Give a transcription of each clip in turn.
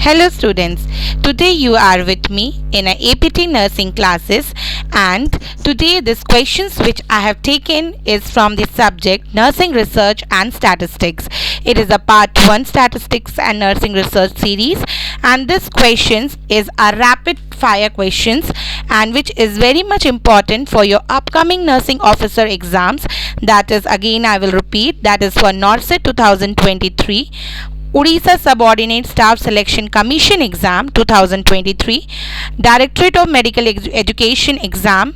Hello students, today you are with me in a APT nursing classes, and today this questions which I have taken is from the subject nursing research and statistics. It is a part 1 statistics and nursing research series, and this questions is a rapid fire questions and which is very much important for your upcoming nursing officer exams. That is, again I will repeat, that is for NORCET 2023, Odisha Subordinate Staff Selection Commission exam 2023, Directorate of Medical Education exam,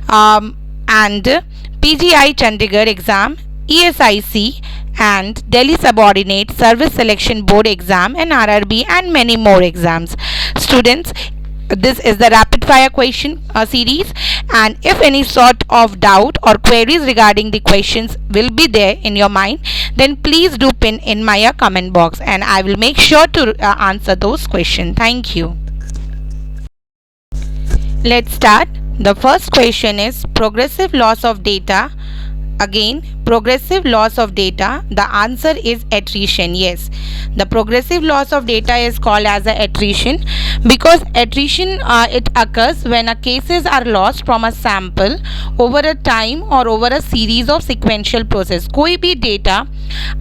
and PGI Chandigarh exam, ESIC and Delhi Subordinate Service Selection Board exam, and RRB, and many more exams. Students, this is the rapid fire question series, and if any sort of doubt or queries regarding the questions will be there in your mind, then please do pin in my comment box and I will make sure to answer those questions. Thank you. Let's start. The first question is progressive loss of data. Again, progressive loss of data, the answer is attrition. Yes, the progressive loss of data is called as a attrition because attrition it occurs when a cases are lost from a sample over a time or over a series of sequential process. कोई भी data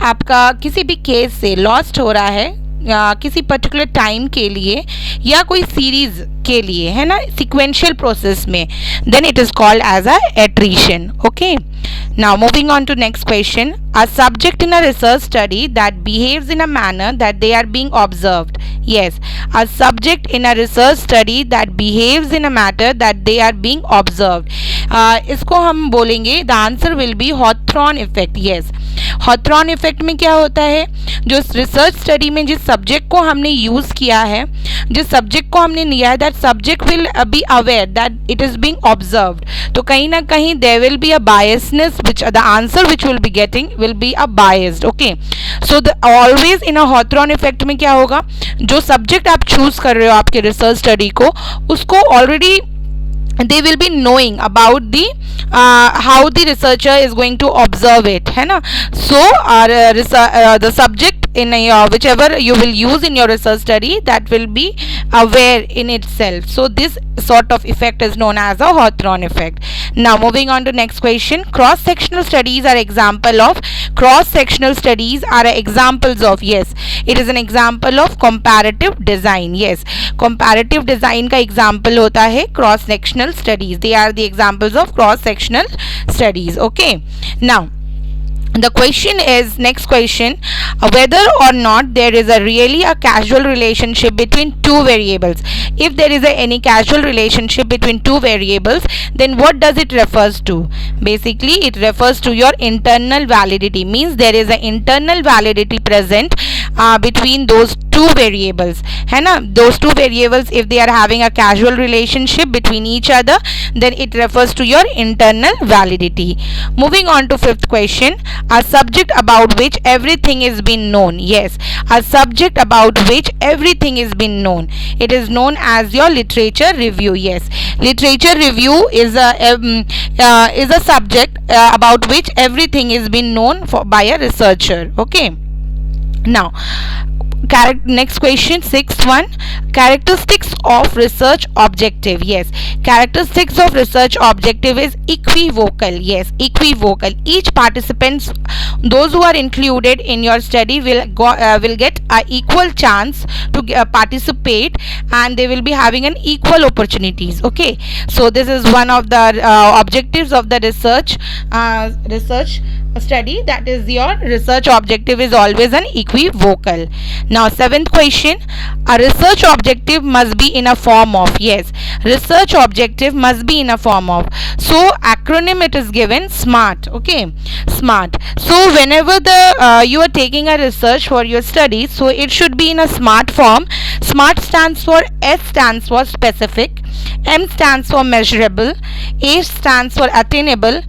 आपका किसी भी case से lost हो रहा है किसी पर्टिकुलर टाइम के लिए या कोई सीरीज के लिए, है ना, सिक्वेंशियल प्रोसेस में, then it is called as a attrition. Okay, now moving on to next question. A subject in a research study that behaves in a manner that they are being observed. Yes, a subject in a research study that behaves in a matter that they are being observed. इसको हम बोलेंगे the answer will be Hawthorne effect. Yes, Hawthorne effect में क्या होता है, जो research study में जिस सब्जेक्ट को हमने यूज़ किया है, जिस सब्जेक्ट को हमने लिया है, that subject will be aware that it is being observed. तो कहीं ना कहीं there will be a biasness which the answer which will be getting will be a biased. Okay, so the always in a Hawthorne effect में क्या होगा, जो subject आप choose कर रहे हो आपके रिसर्च स्टडी को, उसको already they will be knowing about the how the researcher is going to observe it, है ना. So the subject in whichever you will use in your research study, that will be aware in itself. So this sort of effect is known as a Hawthorne effect. Now moving on to next question. Cross sectional studies are example of yes, it is an example of comparative design. Yes, comparative design का example होता है cross sectional studies. They are the examples of cross sectional studies. Okay, now the question is, next question, whether or not there is a really a causal relationship between two variables. If there is any causal relationship between two variables, then what does it refers to? Basically it refers to your internal validity, means there is an internal validity present between those two variables, है ना. Those two variables, if they are having a causal relationship between each other, then it refers to your internal validity. Moving on to fifth question. A subject about which everything is been known. Yes, a subject about which everything is been known, it is known as your literature review. Yes, literature review is a subject about which everything is been known by a researcher. Okay, now next question, sixth one, characteristics of research objective. Yes, characteristics of research objective is equivocal. Yes, equivocal. Each participants, those who are included in your study will get a equal chance to participate, and they will be having an equal opportunities. Okay, so this is one of the objectives of the research study, that is your research objective is always an equivocal. Now seventh question, a research objective must be in a form of. Yes, research objective must be in a form of, so acronym it is given SMART. Okay, SMART. So whenever you are taking a research for your study, so it should be in a SMART form. SMART stands for, S stands for specific, M stands for measurable, A stands for attainable,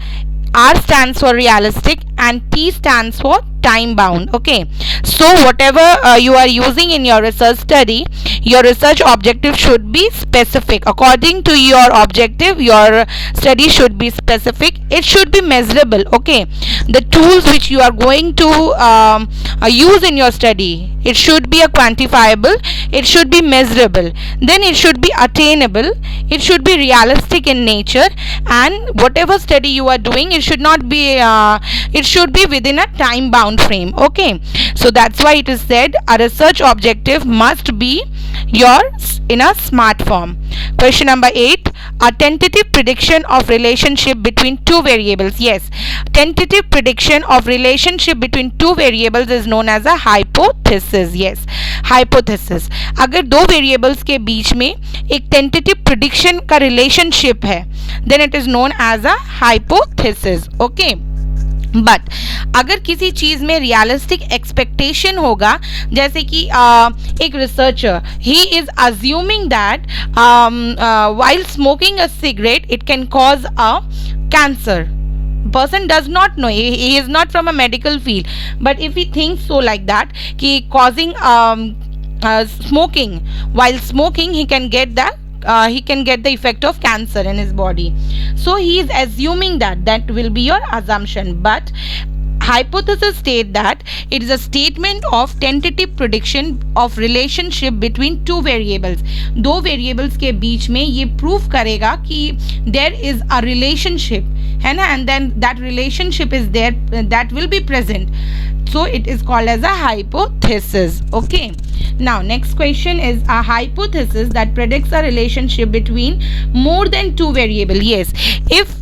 R stands for realistic, and T stands for time bound. Okay, so whatever you are using in your research study, your research objective should be specific. According to your objective, your study should be specific, it should be measurable. Okay, the tools which you are going to use in your study, it should be a quantifiable, it should be measurable, then it should be attainable, it should be realistic in nature, and whatever study you are doing, it should not be it should be within a time bound frame. Okay, so that's why it is said a research objective must be yours in a smart form. Question number 8, a tentative prediction of relationship between two variables. Yes, tentative prediction of relationship between two variables is known as a hypothesis. Yes, hypothesis. अगर दो variables के बीच में एक tentative prediction का relationship है, then it is known as a hypothesis. Okay, but अगर किसी चीज में रियलिस्टिक एक्सपेक्टेशन होगा, जैसे कि एक researcher he is assuming that while smoking a cigarette it can cause a cancer. Person does not know, he is not from a medical field, but if he thinks so like that कि causing smoking, while smoking he can get the effect of cancer in his body, so he is assuming that will be your assumption. But hypothesis state that it is a statement of tentative prediction of relationship between two variables. दो variables के बीच में ये prove करेगा कि there is a relationship, है ना, and then that relationship is there, that will be present, so it is called as a hypothesis. Okay, now next question is a hypothesis that predicts a relationship between more than two variables. Yes, if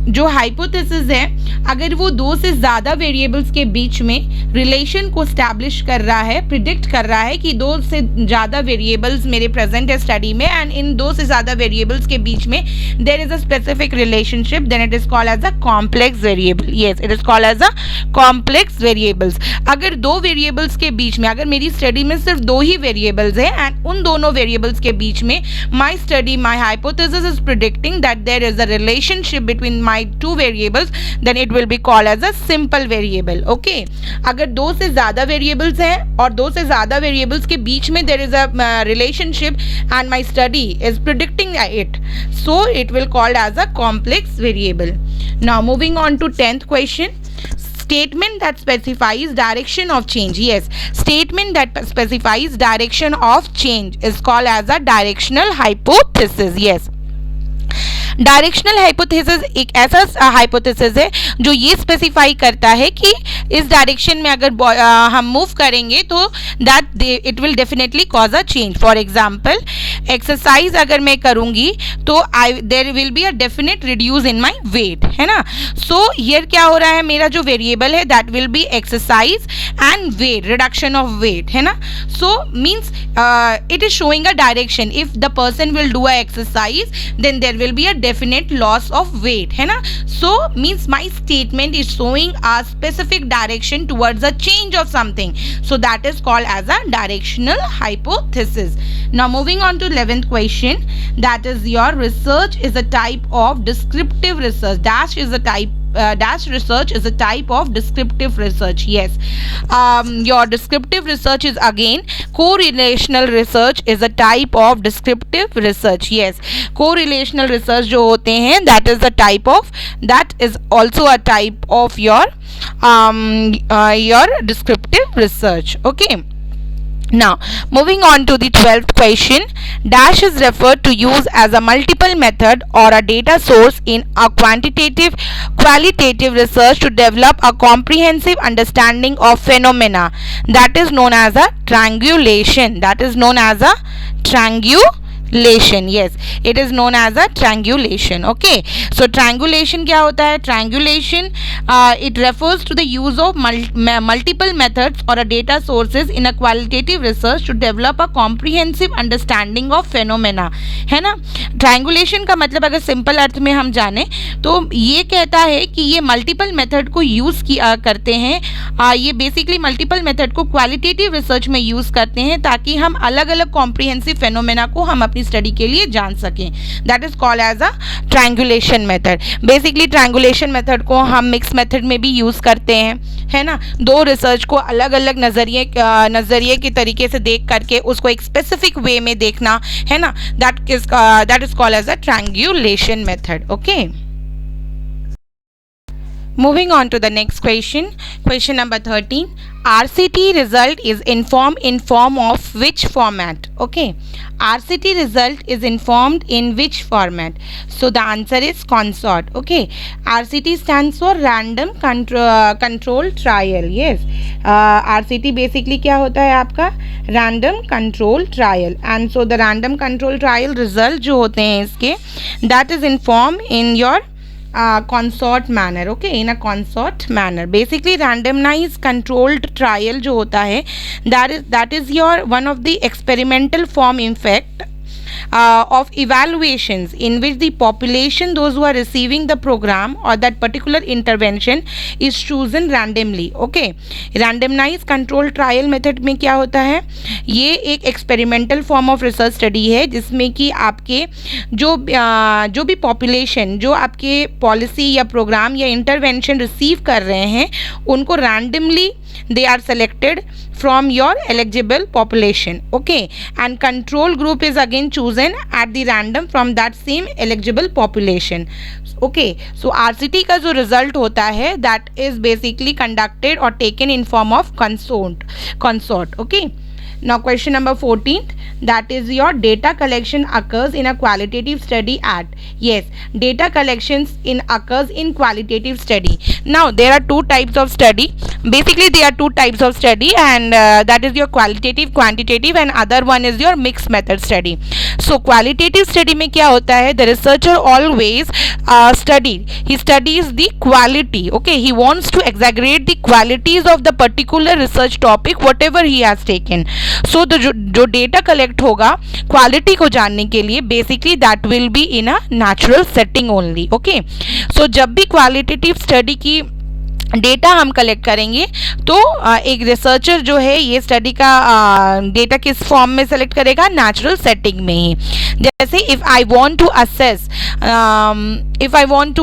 जो hypothesis है, अगर वो दो से ज़्यादा variables के बीच में रिलेशन को स्टैब्लिश कर रहा है, प्रिडिक्ट कर रहा है कि दो से ज़्यादा वेरिएबल्स मेरे प्रेजेंट है स्टडी में, एंड इन दो से ज़्यादा वेरिएबल्स के बीच में there is a specific relationship, then it is called as a complex variable. Yes, it is called as a complex variables. अगर दो वेरिएबल्स के बीच में, अगर मेरी स्टडी में सिर्फ दो ही वेरिएबल्स है एंड उन दोनों वेरिएबल्स के बीच में my hypothesis is predicting that there is a relationship between my two variables, then it will be called as a simple variable. Okay, अगर दो से ज़्यादा variables हैं और दो से ज़्यादा variables के बीच में there is a relationship and my study is predicting it, so it will called as a complex variable. Now moving on to 10th question. Statement that specifies direction of change. Yes, statement that specifies direction of change is called as a directional hypothesis. Yes, directional hypothesis एक ऐसा hypothesis है जो ये specify करता है कि इस direction में अगर हम मूव करेंगे तो that it will definitely cause a change. For example, exercise अगर मैं करूँगी तो there will be a definite reduce in my weight, है ना. सो हियर क्या हो रहा है, मेरा जो वेरिएबल है that will be exercise and weight, reduction of weight, है ना. So means it is showing a direction. If the person will do a exercise then there will be a definite loss of weight, है ना. So means my statement is showing a specific direction towards a change of something, so that is called as a directional hypothesis. Now moving on to 11th question, that is your research is a type of descriptive research. Dash research is a type of descriptive research. Yes, your descriptive research is again correlational research is a type of descriptive research. Yes, correlational research जो होते हैं that is also a type of your descriptive research. Okay. Now moving on to the 12th question. Dash is referred to use as a multiple method or a data source in a qualitative research to develop a comprehensive understanding of phenomena, that is known as a triangulation. Yes, it is known as a triangulation. Okay, so triangulation क्या होता है? Triangulation it refers to the use of multiple methods or a data sources in a qualitative research to develop a comprehensive understanding of phenomena, है ना. Triangulation का मतलब अगर simple अर्थ में हम जाने तो ये कहता है कि ये मल्टीपल मेथड को यूज़ किया करते हैं. ये बेसिकली मल्टीपल मेथड को क्वालिटेटिव रिसर्च में यूज़ करते हैं ताकि हम अलग अलग कॉम्प्रिहेंसिव फेनोमेना को हम अपनी अपनी स्टडी के लिए जान सकें. That is called as a triangulation method. Basically triangulation method को हम मिक्स मेथड में भी यूज़ करते हैं, है ना. दो रिसर्च को अलग अलग नज़रिए के तरीके से देख करके उसको एक स्पेसिफिक वे में देखना, है ना. That is called as a triangulation method. Okay. Moving on to the next question, question number 13. RCT result is informed in form of which format? Okay, RCT result is informed in which format? So the answer is consort. Okay, RCT stands for random control trial. Yes, RCT basically क्या होता है आपका random control trial, and so the random control trial result जो होते हैं इसके, that is informed in your consort manner. Okay, in a consort manner. Basically randomized controlled trial जो होता है, that is your one of the experimental form in fact of evaluations in which the population, those who are receiving the program or that particular intervention, is chosen randomly. Okay, randomized control trial method में क्या होता है, ये एक experimental form of research study है जिसमें कि आपके जो भी population जो आपके policy या program या intervention receive कर रहे हैं उनको randomly they are selected from your eligible population. Okay, and control group is again chosen at the random from that same eligible population. Okay, so RCT का जो result होता है that is basically conducted or taken in form of consort. Okay. Now question number 14, that is your data collection occurs in a qualitative study at. Yes, data collections occurs in qualitative study. Now there are two types of study. Basically there are two types of study, and that is your qualitative, quantitative, and other one is your mixed method study. So qualitative study में क्या होता है, the researcher always he studies the quality. Okay, he wants to exaggerate the qualities of the particular research topic whatever he has taken. सो जो data collect होगा quality को जानने के लिए, basically that will be in a natural setting only. Okay, so जब भी qualitative study की data हम कलेक्ट करेंगे तो एक रिसर्चर जो है ये स्टडी का डेटा किस फॉर्म में सेलेक्ट करेगा, नेचुरल सेटिंग में ही. जैसे if I want to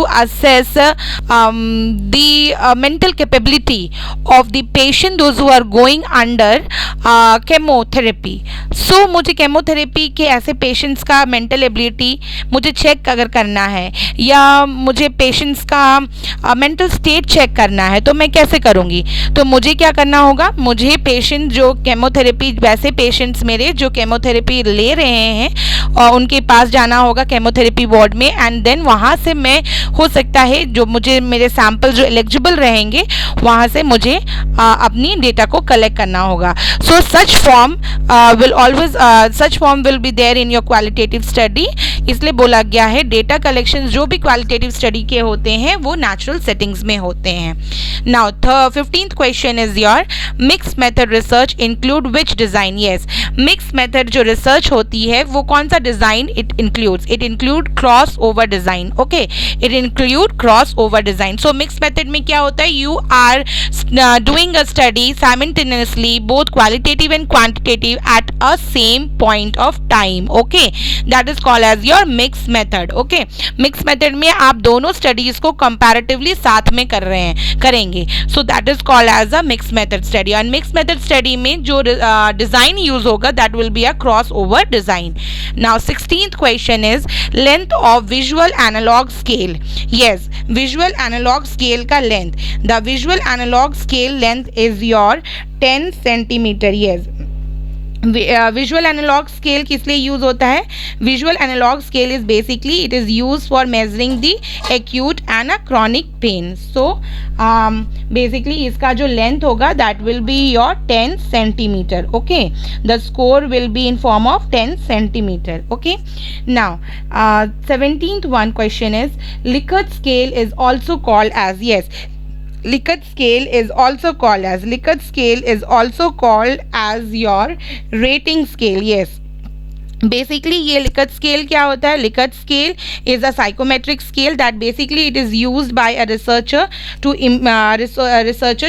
assess the mental capability of the patient those who are going under chemotherapy. So मुझे chemotherapy के ऐसे patients का mental ability मुझे चेक अगर करना है या मुझे patients का mental state चेक करना है तो मैं कैसे करूँगी. तो मुझे क्या करना होगा, मुझे पेशेंट जो केमोथेरेपी, वैसे पेशेंट्स मेरे जो केमोथेरेपी ले रहे हैं और उनके पास जाना होगा केमोथेरेपी वार्ड में, एंड देन वहाँ से मैं हो सकता है जो मुझे मेरे सैंपल जो एलिजिबल रहेंगे वहाँ से मुझे अपनी डेटा को कलेक्ट करना होगा. So such form will be there in your qualitative study. इसलिए बोला गया है डेटा कलेक्शन जो भी क्वालिटेटिव स्टडी के होते हैं वो नेचुरल सेटिंग्स में होते हैं. Now 15th question is your mix method research include which design. Yes, mix method जो रिसर्च होती है वो कौन सा design it include cross over design. Okay, it include cross over design. So mix method में क्या होता है, you are doing a study simultaneously both qualitative and quantitative at a same point of time. Okay, that is called as your mix method. Okay, mix method में आप दोनों studies को comparatively साथ में करेंगे. So that is called as a mix method study. और mix method study में जो डिज़ाइन यूज होगा that will be a cross over design. Now 16th question is length of visual analogue scale. Yes, visual analogue scale का length, the visual analogue scale length is your 10 centimetre. Yes, visual analogue scale किस लिए use होता है, visual analogue scale is basically it is use for measuring the acute and a chronic pain. So basically इसका जो length होगा that will be your 10 centimetre. Okay, the score will be in form of 10 centimetre. Okay, now 17th one question is Likert scale is also called as. Yes, Likert scale is also called as your rating scale. Yes, basically ये Likert scale क्या होता है? Likert scale is a psychometric scale that basically it is used by a researcher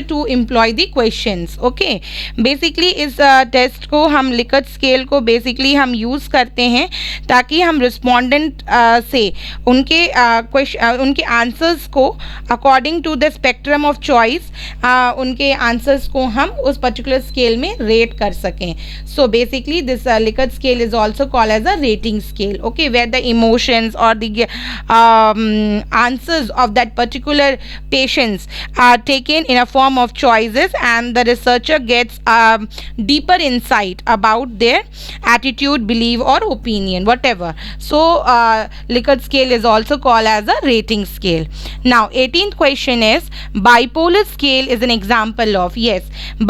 to employ the questions. Okay, basically इस test को हम Likert scale को basically हम use करते हैं ताकि हम रिस्पोंडेंट से उनके उनके आंसर्स को according to the spectrum of choice उनके आंसर्स को हम उस पर्टिकुलर स्केल में रेट कर सकें. So basically this Likert scale is also called as a rating scale, okay, where the emotions or the answers of that particular patients are taken in a form of choices and the researcher gets deeper insight about their attitude, belief or opinion, whatever. So Likert scale is also called as a rating scale. Now 18th question is bipolar scale is an example of. Yes,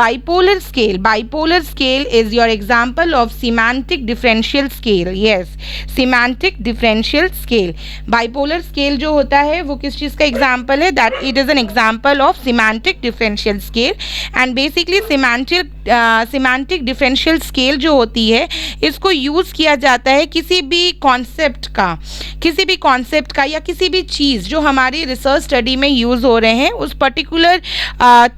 bipolar scale is your example of semantic differential scale. Yes, semantic differential scale. Bipolar scale जो होता है वो किस चीज़ का example है? That it is an example of semantic differential scale. And basically semantic differential scale जो होती है इसको यूज़ किया जाता है किसी भी कॉन्सेप्ट का या किसी भी चीज़ जो हमारी रिसर्च स्टडी में यूज़ हो रहे हैं उस पर्टिकुलर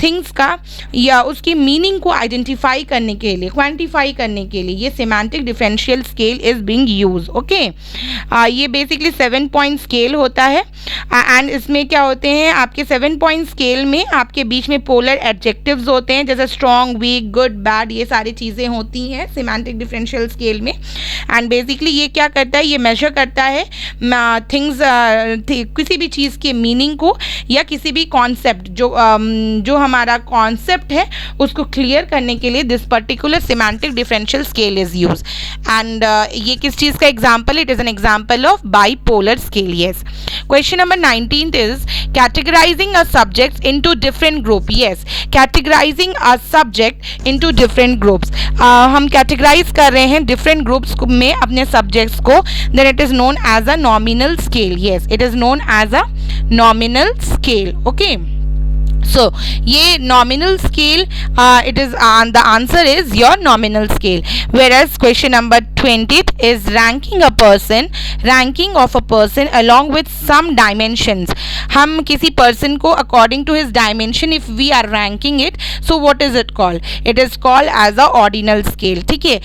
थिंग्स का या उसकी मीनिंग को आइडेंटिफाई करने के लिए, क्वान्टिफाई करने के लिए ये semantic differential scale is being use. Okay, ये बेसिकली 7 पॉइंट स्केल होता है एंड इसमें क्या होते हैं आपके 7 पॉइंट स्केल में आपके बीच में पोलर एडजेक्टिव्स होते हैं जैसे स्ट्रॉन्ग, वीक, गुड, बैड, ये सारी चीज़ें होती हैं सिमेंटिक डिफरेंशियल स्केल में. एंड बेसिकली ये क्या करता है? ये मेजर करता है थिंग्स किसी भी चीज़ के मीनिंग को या किसी भी कॉन्सेप्ट जो हमारा कॉन्सेप्ट है उसको क्लियर करने के लिए this particular semantic differential scale is use. And ये किस चीज़ का example? It is an example of bipolar scale. Yes. Question number 19 is categorizing a subject into different group. Yes, categorizing a subject into different groups. हम categorize कर रहे हैं different groups में अपने सब्जेक्ट्स को. Then it is known as a nominal scale. Yes, it is known as a nominal scale. Okay, so ये nominal scale it is the answer is your nominal scale. Whereas question number 20th is ranking of a person along with some dimensions. हम किसी person को according to his dimension if we are ranking it, so what is it called? It is called as a ordinal scale. ठीक है,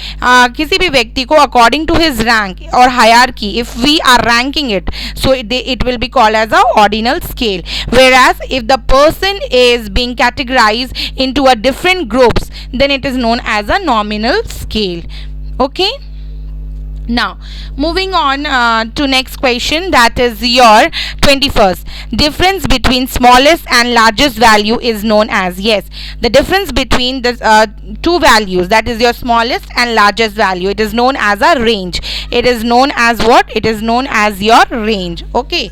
किसी भी व्यक्ति को according to his rank or hierarchy if we are ranking it, so it will be called as a ordinal scale. Whereas if the person is being categorized into a different groups, then it is known as a nominal scale. Okay, now moving on to next question, that is your 21st. Difference between smallest and largest value is known as. Yes, the difference between the two values, that is your smallest and largest value, it is known as a range. It is known as what? It is known as your range. Okay,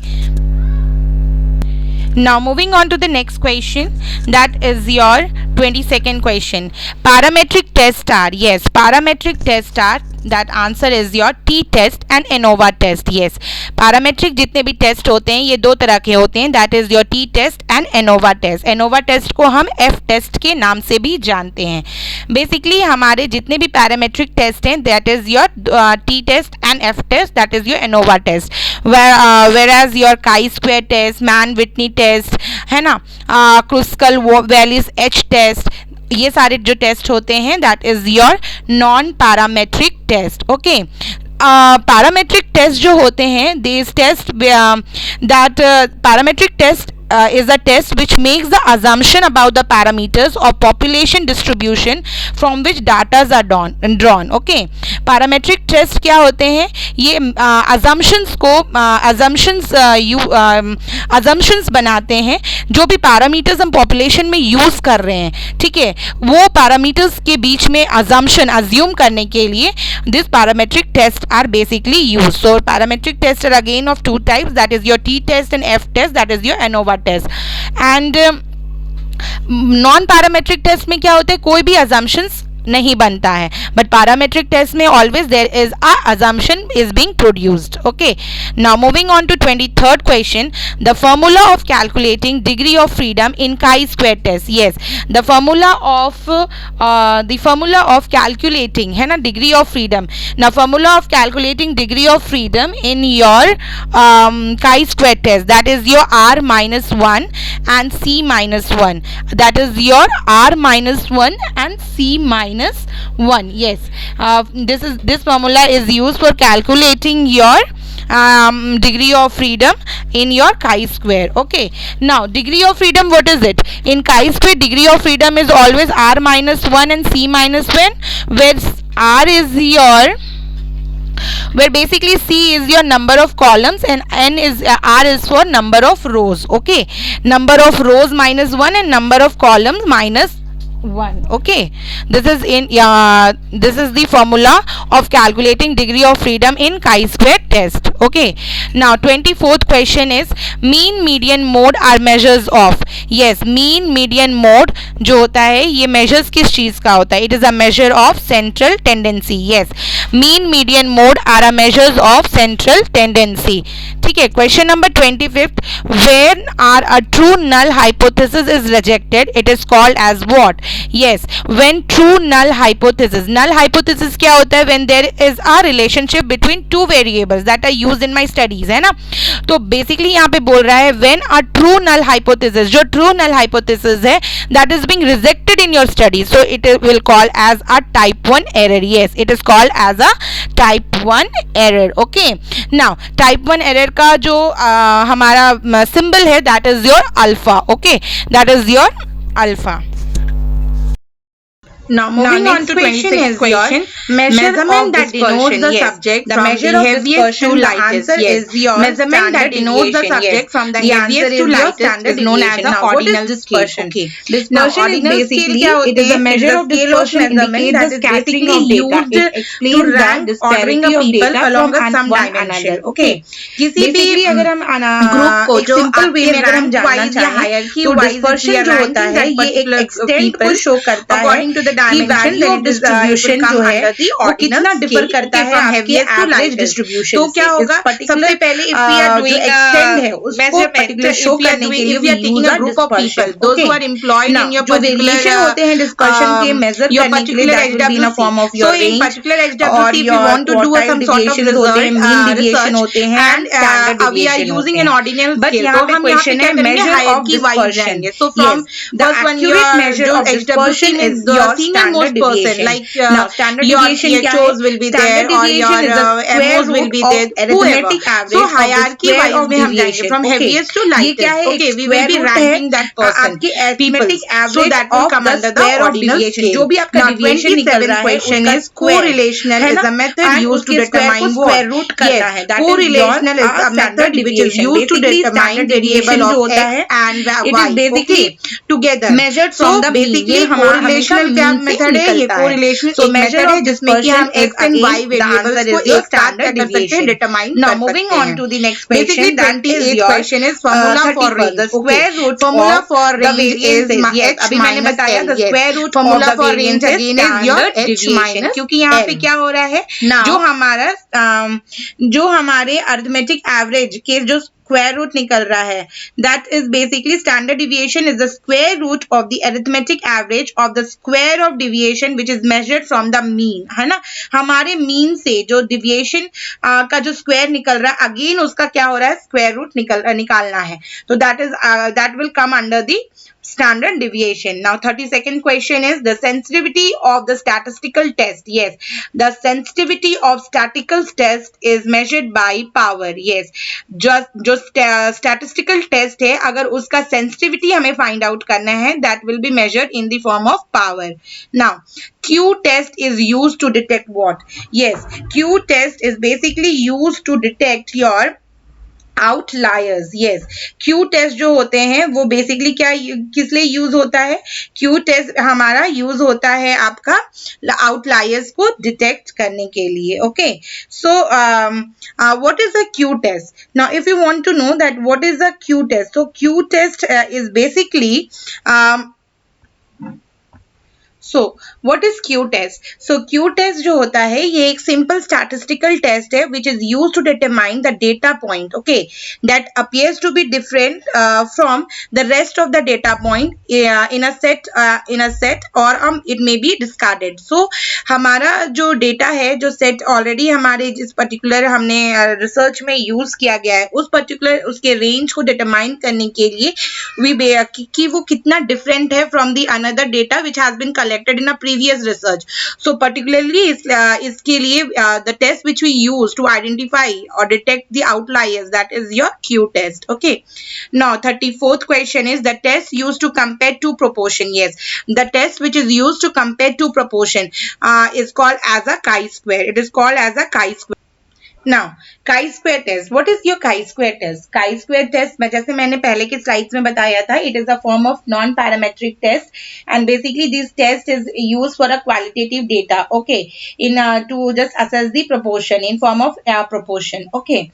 now moving on to the next question, that is your 22nd question. Parametric tests are. Yes, parametric tests are. That answer is your t-test and ANOVA test. Yes, parametric जितने भी test होते हैं ये दो तरह के होते हैं. That is your t-test and ANOVA test. ANOVA test को हम F test के नाम से भी जानते हैं. Basically हमारे जितने भी parametric test हैं that is your t-test and F test, that is your ANOVA test. Whereas your chi-square test, Mann-Whitney test है ना, Kruskal-Wallis H test, ये सारे जो टेस्ट होते हैं that is your non parametric test. Okay, parametric test जो होते हैं this test that parametric test is a test which makes the assumption about the parameters of population distribution from which data are drawn. Okay, parametric test क्या होते हैं? ये assumptions को assumptions बनाते हैं जो भी parameters हम population में use कर रहे हैं. ठीक है, वो parameters के बीच में assume करने के लिए this parametric tests are basically used. So parametric tests are again of two types, that is your t-test and F-test, that is your ANOVA test. And non parametric test में क्या होता है? कोई भी assumptions नहीं बनता है, बट पैरामेट्रिक टेस्ट में always there is a assumption is being produced. Okay, now moving on to 23rd question, the formula of calculating degree of freedom in chi-square test. Yes, the formula of calculating है ना degree of freedom. Now formula of calculating degree of freedom in your chi-square test, that is your r minus 1 and c minus 1, that is your r minus 1 and c minus 1. Yes, this formula is used for calculating your degree of freedom in your chi-square. Okay, now degree of freedom, what is it? In chi-square, degree of freedom is always r minus 1 and c minus 1, where r is your, where basically c is your number of columns and n is r is for number of rows. Okay, number of rows minus 1 and number of columns minus 1. Okay, this is this is the formula of calculating degree of freedom in chi-square test. Okay, now 24th question is mean median mode are measures of. Yes, mean median mode जो होता है ये measures किस चीज का होता है? It is a measure of central tendency. Yes, mean median mode are a measures of central tendency. ठीक है, question number 25th, when are a true null hypothesis is rejected, it is called as what? Yes, when true null hypothesis क्या होता है? When there is a relationship between two variables that are used in my studies, है ना? तो basically यहाँ पे बोल रहा है when a true null hypothesis, जो true null hypothesis है, that is being rejected in your studies, so it will call as a type 1 error. Yes, it is called as a type 1 error. Okay, now type 1 error का जो हमारा symbol है, that is your alpha. Okay, that is your alpha. Now moving on to 26th question, measurement that denotes the subject the measure of heaviest to lightest. Yes, measurement that denotes the subject from the heaviest to lightest is known as the ordinal scale. Okay, dispersion is basically it is a measure of dispersion indicates the scattering of data. It explains the disparity of data along some dimension. Okay, किसी भी अगर हम group को जो simple way में अगर हम जानना चाहें तो डिस्पर्शन जो होता है ये एक एक्सटेंट को शो करता है कि वैल्यू ऑफ डिस्ट्रीब्यूशन जो है वो कितना डिफर करता है आपके एवरेज डिस्ट्रीब्यूशन। तो क्या होगा, सबसे पहले if we are doing extend है उसको पर्टिकुलर शो करने के लिए we are taking a group of people those who are employed in your particular होते हैं डिस्पर्शन के मेजर करने के लिए that will be in a form of your range. Particular HWC if you want to do some sort of result mean deviation होते हैं and standard we are using an ordinal scale. तो हम question है measure of dispersion. So from the accurate measure of dispersion is the most person like now standard deviation HOs will be there or your MOs will be there, arithmetic average. So hierarchy wise में हम जाएंगे from heaviest to lightest. Okay, we will be ranking that person आपकी arithmetic average so that will come under the ordinal scale. जो भी आपका deviation निकल रहा है उसका correlational is a method used to determine square root करना है। Correlational is a method which is used to determine variable of x and y. It is basically together measured from the basically correlational क्या method है, ये correlation एक method है जिसमें कि हम x and y वेरिएबल्स को एक साथ कर सकते हैं determine. Now moving on to the next question, 28th question is formula for range. The square root formula for range is x अभी मैंने बताया the square root formula for range again is your h minus, क्योंकि यहाँ पे क्या हो रहा है जो हमारे अरिथमेटिक एवरेज के जो स्क्वायर रूट निकल रहा है that is basically standard deviation is the square root of the arithmetic average of the square of deviation which is measured from the mean, है ना। हमारे मीन से जो डिविएशन का जो स्क्वायर निकल रहा है अगेन उसका क्या हो रहा है स्क्वायर रूट निकालना है, तो that will come under the standard deviation. Now 32nd question is the sensitivity of the statistical test. Yes, the sensitivity of statistical test is measured by power. Yes, जो statistical test है अगर उसका sensitivity हमें find out करना है that will be measured in the form of power. Now Q test is used to detect what? Yes, Q test is basically used to detect your outliers. Yes, Q test जो होते हैं वो basically क्या किस लिए use होता है? Q test हमारा यूज होता है आपका आउटलायर्स को डिटेक्ट करने के लिए। Okay, so what is a Q test? Now if you want to know that what is a Q test, so Q test is basically so what is Q test? So Q test जो होता है ये एक simple statistical test है which is use to determine the data point, okay, that appears to be different from the rest of the data point in a set or it may be discarded. So हमारा जो data है, जो set already हमारे जिस particular हमने research में use किया गया है, उस पर्टिकुलर उसके रेंज को डिटरमाइन करने के लिए कि वो कितना डिफरेंट है from the another data which has been collected in a previous research. So particularly इसके लिए the test which we use to identify और detect the outliers, that is your Q test. Okay, now 34th question is the test used to compare two proportion. Yes, the test which is used to compare two proportion is called as a chi-square. It is called as a chi-square. Now, chi-square test. What is your chi-square test? Chi-square test, जैसे मैंने पहले की slides में बताया था, it is a form of non-parametric test, and basically this test is used for a qualitative data, okay, in to just assess the proportion in form of proportion, okay.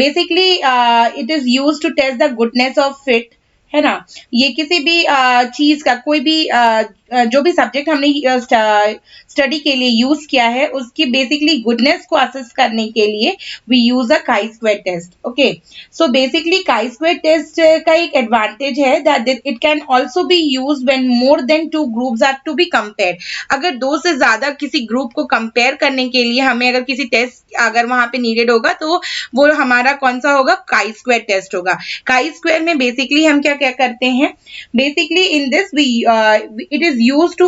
Basically, it is used to test the goodness of fit, है ना. ये किसी भी चीज का कोई भी जो भी सब्जेक्ट हमने स्टडी के लिए यूज किया है उसकी बेसिकली गुडनेस को असेस करने के लिए we use a chi square test. Okay, so basically chi square test का एक एडवांटेज है that it can also be used when more than two groups are to be compared. अगर दो से ज्यादा किसी ग्रुप को कंपेयर करने के लिए हमें अगर किसी टेस्ट अगर वहां पे नीडेड होगा तो वो हमारा कौन सा होगा? काई स्क्वायर टेस्ट होगा. काई स्क्वायर में बेसिकली हम क्या क्या करते हैं? Basically in this we it is used to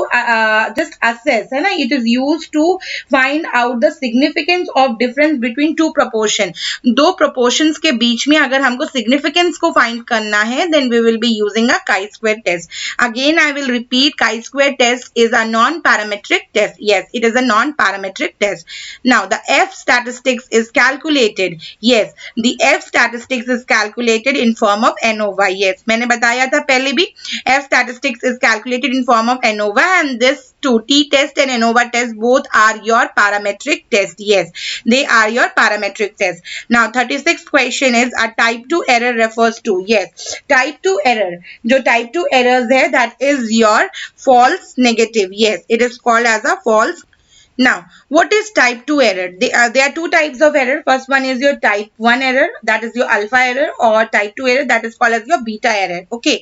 just assess, है ना, it is used to find out the significance of difference between two proportion. दो प्रोपोर्शंस के बीच में अगर हमको सिग्निफिकेंस को फाइंड करना है then we will be using a chi square test. Again I will repeat, chi square test is a non parametric test. Yes, it is a non parametric test. Now the F statistics is calculated. Yes, the F statistics is calculated in form of ANOVA. Yes, मैंने बताया था पहले भी, F statistics is calculated in form of ANOVA, and this two T test and ANOVA test both are your parametric test. Yes, they are your parametric test. Now 36th question is a type 2 error refers to. Yes, type 2 error, जो type 2 errors है that is your false negative. Yes, it is called as a false. Now, what is type 2 error? There are two types of error. First one is your type 1 error, that is your alpha error, or type 2 error, that is called as your beta error. Okay.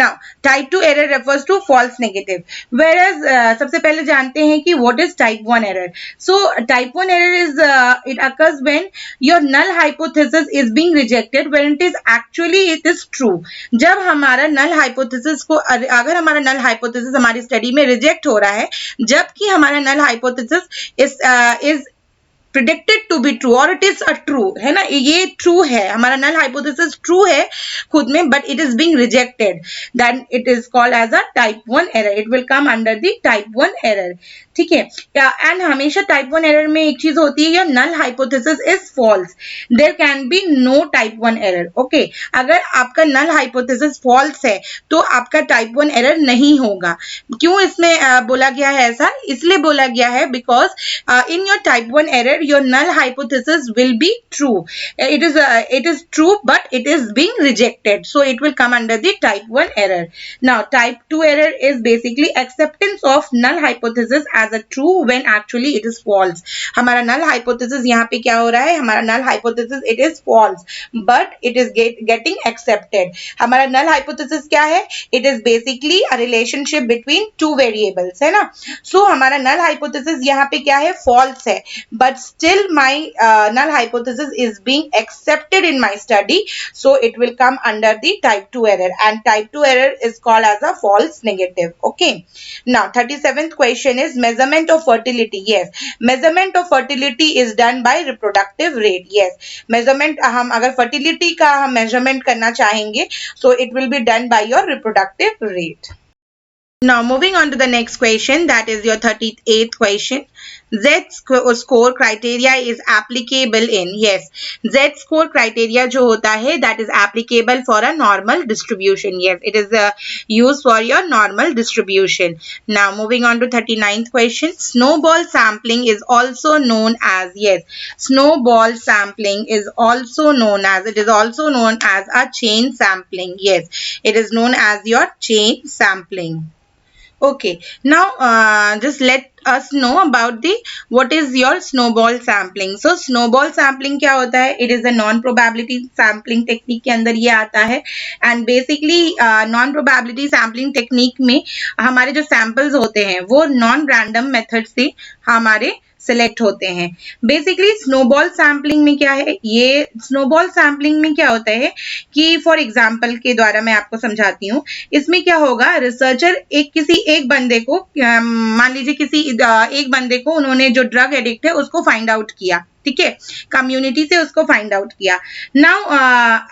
Now, type 2 error refers to false negative. Whereas, सबसे पहले जानते हैं कि what is type 1 error. So, type 1 error is it occurs when your null hypothesis is being rejected when it is actually it is true. जब हमारा null hypothesis को अगर हमारा null hypothesis हमारी स्टडी में रिजेक्ट हो रहा है, जबकि हमारा null hypothesis is predicted to be true or it is a true, है ना, ये true है, हमारा null hypothesis true है खुद में, but it is being rejected, then it is called as a type 1 error. It will come under the type 1 error. ठीक है. एंड हमेशा टाइप 1 एरर में एक चीज होती है, your null hypothesis is false, there can be no type 1 error. Okay, अगर आपका नल हाइपोथेसिस फॉल्स है तो आपका टाइप 1 एरर नहीं होगा. क्यों इसमें बोला गया है ऐसा? इसलिए बोला गया है because in your type 1 error your null hypothesis will be true. it is true but it is being rejected, so it will come under the type 1 error. Now type 2 error is basically acceptance of null hypothesis as a true when actually it is false. हमारा null hypothesis यहाँ पे क्या हो रहा है? हमारा null hypothesis it is false but it is getting accepted. हमारा null hypothesis क्या है? It is basically a relationship between two variables, है ना. So हमारा null hypothesis यहाँ पे क्या है? False है, but still my null hypothesis is being accepted in my study, so it will come under the type 2 error, and type 2 error is called as a false negative. Okay, now 37th question is measurement of fertility. Yes, measurement of fertility is done by reproductive rate. Yes, measurement हम अगर fertility का हम measurement करना चाहेंगे so it will be done by your reproductive rate. Now moving on to the next question, that is your 38th question. Z-score criteria is applicable in. Yes, Z-score criteria जो होता है that is applicable for a normal distribution. Yes, it is used for your normal distribution. Now moving on to 39th question. Snowball sampling is also known as. Yes, snowball sampling is also known as. It is also known as a chain sampling. Yes, it is known as your chain sampling. Okay, now just let us know about the what is your snowball sampling. So snowball sampling क्या होता है? It is a non probability sampling technique के अंदर ये आता है and basically non probability sampling technique में हमारे जो samples होते हैं वो non random method से हमारे सिलेक्ट होते हैं. बेसिकली स्नोबॉल सैम्पलिंग में क्या है? ये स्नोबॉल सैम्पलिंग में क्या होता है कि फॉर एग्जांपल के द्वारा मैं आपको समझाती हूँ. इसमें क्या होगा, रिसर्चर किसी एक बंदे को मान लीजिए किसी एक बंदे को उन्होंने जो ड्रग एडिक्ट है उसको फाइंड आउट किया, ठीक है, कम्युनिटी से उसको फाइंड आउट किया. नाउ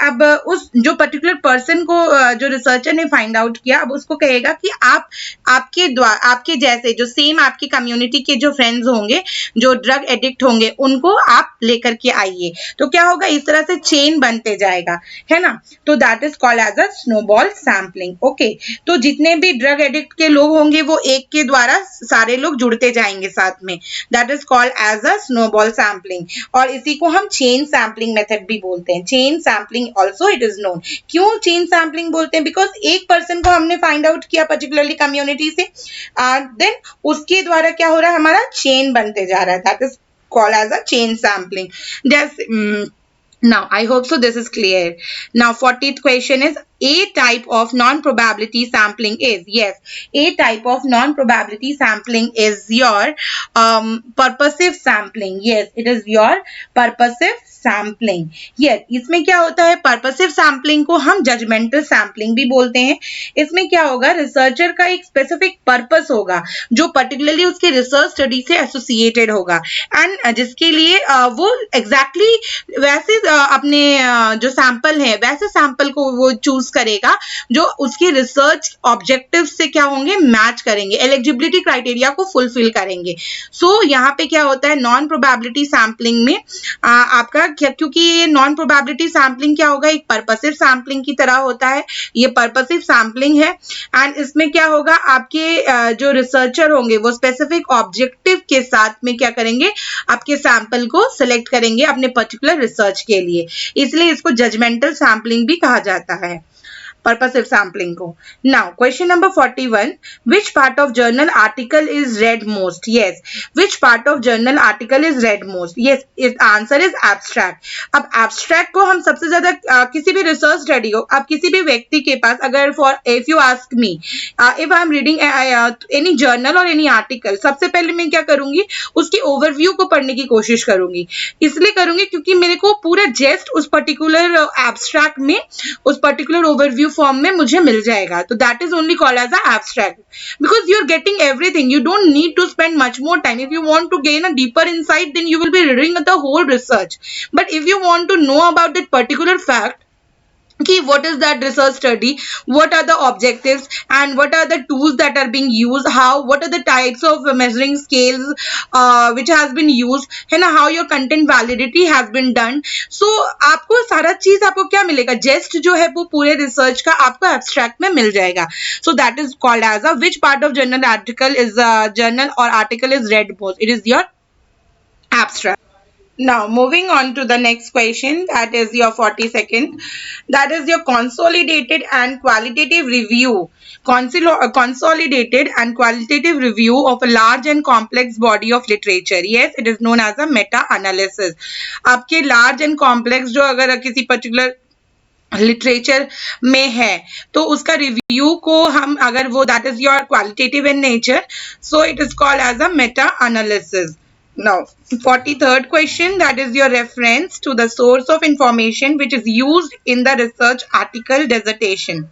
अब उस जो पर्टिकुलर पर्सन को जो रिसर्चर ने फाइंड आउट किया, अब उसको कहेगा कि आप आपके जैसे जो सेम आपकी कम्युनिटी के जो फ्रेंड्स होंगे जो ड्रग एडिक्ट होंगे उनको आप लेकर के आइए. तो क्या होगा, इस तरह से चेन बनते जाएगा, है ना. तो that is called as a snowball sampling. Okay, तो जितने भी ड्रग एडिक्ट के लोग होंगे वो एक के द्वारा सारे लोग जुड़ते जाएंगे साथ में. That is called as a snowball sampling. और इसी को हम चेन सैम्पलिंग मेथड भी बोलते हैं. Chain sampling also it is known. क्यों चेन सैम्पलिंग बोलते हैं? बिकॉज एक पर्सन को हमने फाइंड आउट किया पर्टिकुलरली कम्युनिटी से, देन उसके द्वारा क्या हो रहा है, हमारा चेन बनते जा रहा है. That is called as a chain sampling. जैसे now I hope so this is clear. Now 40th question is, a type of non-probability sampling is, yes, a type of non-probability sampling is your purposive sampling. Yes, it is your purposive sampling. ये इसमें क्या होता है, purposive sampling को हम judgemental sampling भी बोलते हैं. इसमें क्या होगा, रिसर्चर का एक स्पेसिफिक पर्पस होगा जो पर्टिकुलरली उसके रिसर्च स्टडी से एसोसिएटेड होगा एंड जिसके लिए वो एग्जैक्टली वैसे अपने जो सैंपल है वैसे सैंपल को वो चूज करेगा जो उसके रिसर्च ऑब्जेक्टिव से क्या होंगे, मैच करेंगे, एलिजिबिलिटी क्राइटेरिया को फुलफिल करेंगे. सो यहाँ पे क्या होता है, नॉन प्रोबेबिलिटी सैम्पलिंग में आपका क्योंकि ये नॉन प्रोबेबिलिटी सैम्पलिंग क्या होगा, एक पर्पसिव सैम्पलिंग की तरह होता है. ये पर्पसिव सैम्पलिंग है एंड इसमें क्या होगा, आपके जो रिसर्चर होंगे वो स्पेसिफिक ऑब्जेक्टिव के साथ में क्या करेंगे, आपके सैंपल को सिलेक्ट करेंगे अपने पर्टिकुलर रिसर्च के लिए. इसलिए इसको जजमेंटल सैम्पलिंग भी कहा जाता है, purposive sampling को. Now question number 41, which part of journal article is read most? Yes, which part of journal article is read most? Yes, its answer is abstract. अब abstract को हम सबसे ज्यादा किसी भी रिसर्च स्टडी हो, अब किसी भी व्यक्ति के पास अगर for if you ask me if I am reading any journal or any article, सबसे पहले मैं क्या करूंगी, उसकी ओवरव्यू को पढ़ने की कोशिश करूंगी. इसलिए करूंगी क्योंकि मेरे को पूरा जेस्ट उस पर्टिकुलर एब्स्ट्रैक्ट में उस पर्टिकुलर ओवरव्यू फॉर्म में मुझे मिल जाएगा. तो that is only called as a abstract because you are getting everything. You don't need to spend much more time. If you want to gain a deeper insight then you will be reading the whole research. But if you want to know about that particular fact कि what is that research study, what are the objectives and what are the tools that are being used, what are the types of measuring scales which has been used, है ना, how your content validity has been done. So आपको सारा चीज आपको क्या मिलेगा, जेस्ट जो है वो पूरे रिसर्च का आपको एब्स्ट्रैक्ट में मिल जाएगा. So that is called as a which part of journal or article is read most. It is your abstract. Now, moving on to the next question, that is your 42nd. That is your consolidated and qualitative review. Consolidated and qualitative review of a large and complex body of literature. Yes, it is known as a meta-analysis. आपके large and complex जो अगर किसी particular literature में है तो उसका review को हम अगर वो that is your qualitative in nature, so it is called as a meta analysis. Now, 43rd question, that is your reference to the source of information which is used in the research article dissertation.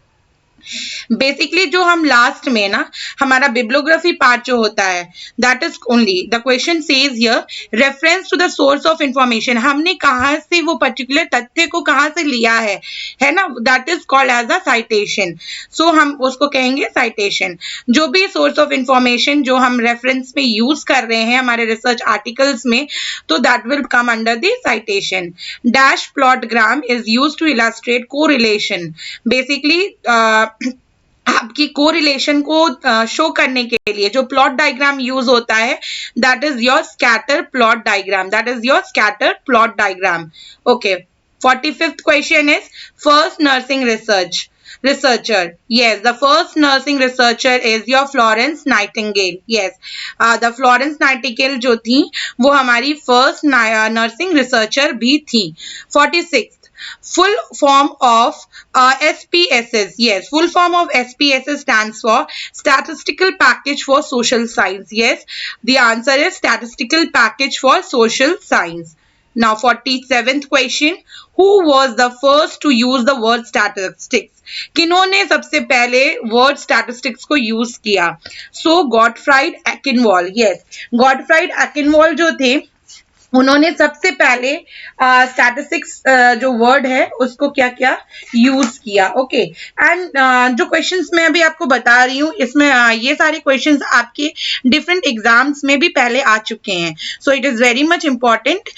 Basically जो हम last में ना हमारा bibliography part जो होता है that is only the question says here reference to the source of information. हमने कहाँ से वो पर्टिकुलर तथ्य को कहाँ से लिया है ना, that is called as a citation. So हम उसको कहेंगे साइटेशन. जो भी सोर्स ऑफ इंफॉर्मेशन जो हम रेफरेंस में यूज कर रहे हैं हमारे रिसर्च आर्टिकल्स में, तो that will come under the citation. Dash plot gram is use to illustrate correlation. Basically आपकी कोरिलेशन को शो करने के लिए जो प्लॉट डायग्राम यूज होता है that is your scatter plot diagram. That is your scatter plot diagram. Okay, 45th question is first nursing research. researcher? Yes, the first nursing researcher is your Florence Nightingale. Yes, the Florence Nightingale जो थी वो हमारी first nursing researcher भी थी. 46th, full form of SPSS. Yes, full form of SPSS stands for Statistical Package for Social Science. Yes, the answer is Statistical Package for Social Science. Now 47th question, who was the first to use the word statistics? किन्होंने सबसे पहले word statistics को use किया? So Gottfried Akinwall. Yes, Gottfried Akinwall जो थे उन्होंने सबसे पहले statistics जो वर्ड है उसको क्या क्या यूज किया. ओके, एंड जो क्वेश्चंस मैं अभी आपको बता रही हूँ इसमें ये सारे क्वेश्चंस आपके डिफरेंट एग्जाम्स में भी पहले आ चुके हैं. सो it is very much important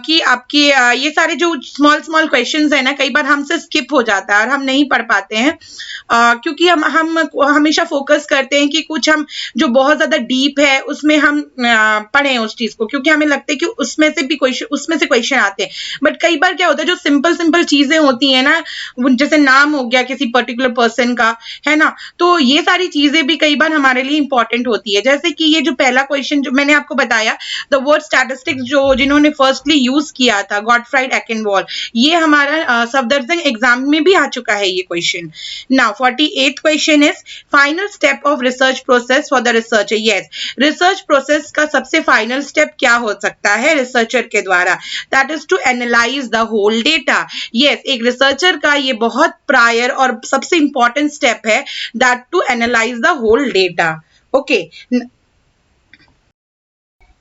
कि आपके ये सारे जो स्मॉल स्मॉल क्वेश्चंस है ना, कई बार हमसे स्किप हो जाता है और हम नहीं पढ़ पाते हैं क्योंकि हम हमेशा फोकस करते हैं कि कुछ हम जो बहुत ज्यादा डीप है उसमें हम पढ़ें उस चीज को, क्योंकि हमें लगता है कि उसमें से क्वेश्चन आते हैं. बट कई बार क्या होता है जो सिंपल चीजें होती है ना, जैसे नाम हो गया किसी पर्टिकुलर पर्सन का, है ना, तो ये सारी चीजें भी कई बार हमारे लिए इंपॉर्टेंट होती है. जैसे कि ये जो पहला क्वेश्चन जो मैंने आपको बताया, द वर्ड स्टैटिस्टिक्स जो जिन्होंने फर्स्टली यूज किया था, गॉटफ्राइड एकेनवॉल, ये हमारा सफदरजंग एग्जाम में भी आ चुका है ये question. Now 48th question is final step of research process for the researcher. Yes, research process का सबसे फाइनल स्टेप क्या हो सकता है रिसर्चर के द्वारा? That is to analyze the whole data. Yes, एक रिसर्चर का ये बहुत प्रायर और सबसे इंपॉर्टेंट स्टेप है, that to analyze the whole data. Okay,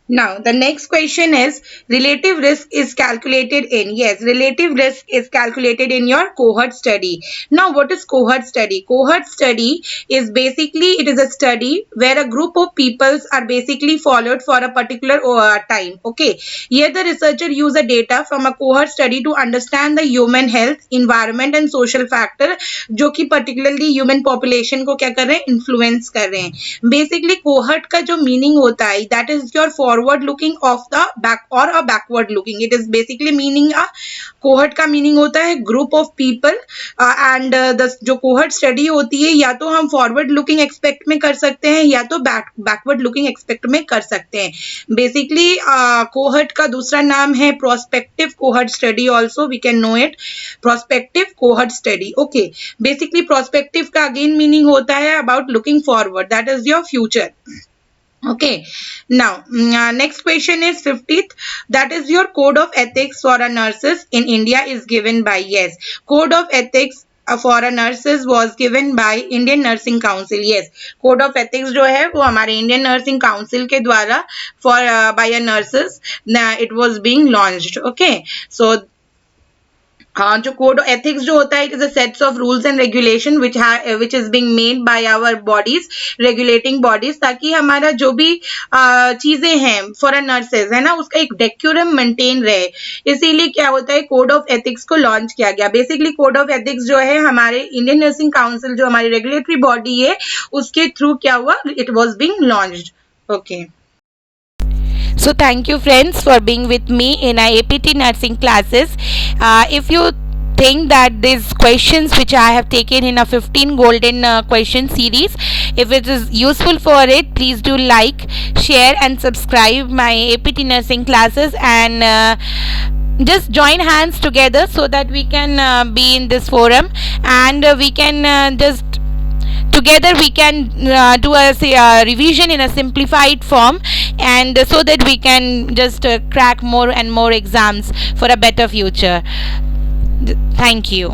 now the next question is relative risk is calculated in. Yes, relative risk is calculated in your cohort study. Now what is cohort study? Cohort study is basically, it is a study where a group of peoples are basically followed for a particular time. Okay, here the researcher use the data from a cohort study to understand the human health, environment and social factor जो कि particularly human population को क्या कर रहे हैं, influence कर रहे हैं. Basically cohort का जो meaning होता है, that is your forward looking of the back or a backward looking. It is basically meaning a cohort का meaning होता है group of people and the जो cohort study होती है या तो हम forward looking expect में कर सकते हैं या तो backward looking expect में कर सकते हैं. Basically cohort का दूसरा नाम है prospective cohort study, also we can know it prospective cohort study. Okay, basically prospective का again meaning होता है about looking forward, that is your future. Okay, now next question is 50th, that is your code of ethics for a nurses in India is given by. Yes, code of ethics for a nurses was given by Indian Nursing Council. Yes, code of ethics जो है वो हमारे Indian Nursing Council के द्वारा for by a nurses it was being launched. Okay, so हाँ, जो code of ethics जो होता है, it is a sets of rules and regulation which is being made by our bodies, regulating bodies, ताकि हमारा जो भी चीजें हैं फॉर अ नर्सेज है ना, उसका एक डेक्यूरम मेंटेन रहे. इसीलिए क्या होता है, कोड ऑफ एथिक्स को लॉन्च किया गया. बेसिकली कोड ऑफ एथिक्स जो है हमारे इंडियन नर्सिंग काउंसिल जो हमारी रेगुलेटरी बॉडी है उसके थ्रू क्या हुआ, it was being launched. Okay, So thank you friends for being with me in our APT nursing classes. If you think that these questions which I have taken in a 15 golden question series, if it is useful for it, please do like, share and subscribe my APT nursing classes and just join hands together so that we can be in this forum and we can just together we can do a revision in a simplified form, and so that we can just crack more and more exams for a better future. Thank you.